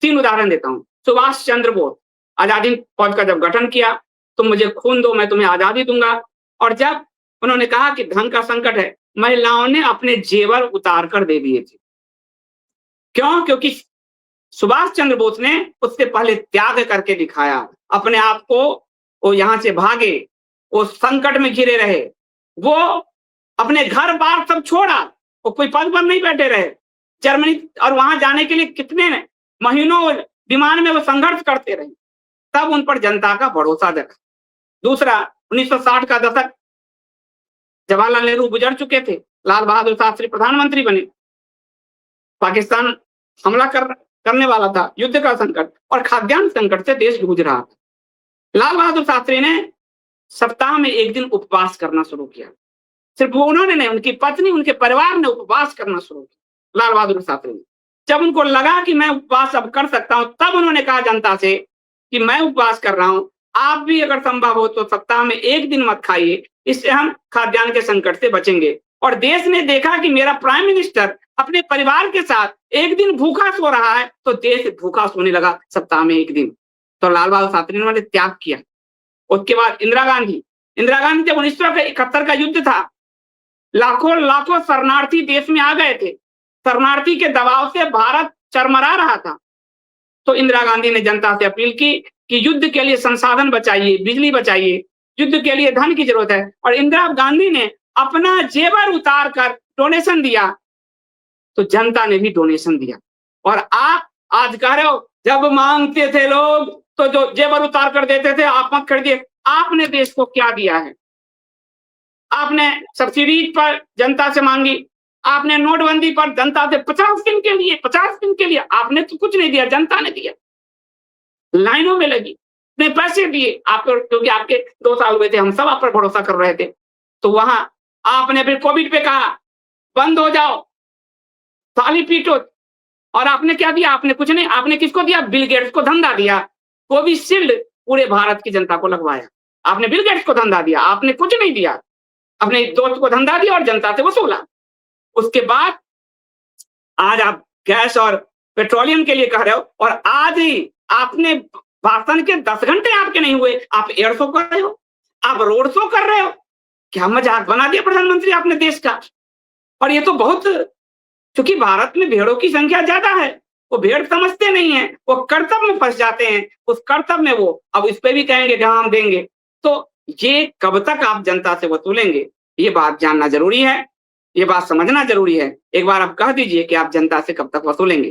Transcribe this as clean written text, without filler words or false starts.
3 उदाहरण देता हूँ। सुभाष चंद्र बोस, आज़ादी फौज का जब गठन किया, तुम मुझे खून दो, मैं तुम्हें आज़ादी दूँगा। और जब उन्होंने कहा कि धन का संकट है, महिलाओं ने अपने जेवर उतार कर दे दिए थे। क्यों? क्योंकि सुभाष चंद्र बोस ने उससे पहले त्याग करके दिखाया। अपने आप को वो यहाँ से भागे, वो संकट में घिरे रहे। वो अपने घर-बार सब छोड़ा, वो कोई पद पर नहीं बैठे रहे। जर्मनी और वहाँ जाने के लिए कितने महीनों विमान में वो संघर्ष करते रहे। तब उन पर जनता का भरोसा जगा। दूसरा, 1960 का दशक, जवाहरलाल नेहरू गुजर चुके थे, लाल बहादुर शास्त्री प्रधानमंत्री बने। पाकिस्तान हमला करने वाला था, युद्ध का संकट और खाद्यान्न संकट से देश जूझ रहा था। लाल बहादुर शास्त्री ने सप्ताह में 1 दिन उपवास करना शुरू किया। सिर्फ उन्होंने नहीं, उनकी पत्नी, उनके परिवार ने उपवास करना शुरू किया। लाल बहादुर शास्त्री ने, जब उनको लगा कि मैं उपवास अब कर सकता हूं, तब उन्होंने कहा जनता से कि मैं उपवास कर रहा हूं, आप भी अगर संभव हो तो सप्ताह में 1 दिन मत खाइए, इससे हम खाद्यान्न के संकट से बचेंगे। और देश ने देखा कि मेरा प्राइम मिनिस्टर अपने परिवार के साथ 1 दिन भूखा सो रहा है, तो देश भूखा सोने लगा सप्ताह में 1 दिन। तो लाल बहादुर शास्त्री ने त्याग किया। उसके बाद इंदिरा गांधी जब 1971 का युद्ध था, लाखों शरणार्थी देश में आ गए थे। शरणार्थी के दबाव से भारत चरमरा रहा था। तो इंदिरा गांधी ने जनता से अपील की कि युद्ध के लिए संसाधन बचाइए, बिजली बचाइए, युद्ध के लिए धन की जरूरत है। और इंदिरा गांधी ने अपना जेवर उतार कर डोनेशन दिया, तो जनता ने भी डोनेशन दिया। और आप आज कह रहे हो जब मांगते थे लोग तो जो जेवर उतार कर देते थे, आप मत खरीदिए। आपने देश को क्या दिया है? आपने सब्सिडी पर जनता से मांगी, आपने नोटबंदी पर जनता से 50 दिन के लिए आपने तो कुछ नहीं दिया, जनता ने दिया। लाइनों में लगी, अपने पैसे दिए आपको, क्योंकि आपके 2 साल हुए थे, हम सब आप पर भरोसा कर रहे थे। तो वहां आपने फिर कोविड पे कहा बंद हो जाओ, थाली पीटो, और आपने क्या दिया? आपने कुछ नहीं। आपने किसको दिया? बिल गेट्स को धंधा दिया। कोविशील्ड पूरे भारत की जनता को लगवाया, आपने बिल गेट्स को धंधा दिया। आपने कुछ नहीं दिया, अपने दोस्त को धंधा दिया और जनता से वसूला। उसके बाद आज आप गैस और पेट्रोलियम के लिए कह रहे हो, और आज ही आपने भाषण के 10 घंटे आपके नहीं हुए, आप एयर शो कर रहे हो, आप रोड शो कर रहे हो। क्या मजाक बना दिया प्रधानमंत्री आपने देश का। और ये तो बहुत, क्योंकि भारत में भेड़ों की संख्या ज्यादा है, वो भेड़ समझते नहीं है, वो कर्तव्य में फंस जाते हैं। उस कर्तव्य में वो अब इस पे भी कहेंगे कि हम देंगे। तो ये कब तक आप जनता से वसूलेंगे, ये बात जानना जरूरी है, ये बात समझना जरूरी है। एक बार आप कह दीजिए कि आप जनता से कब तक वसूलेंगे।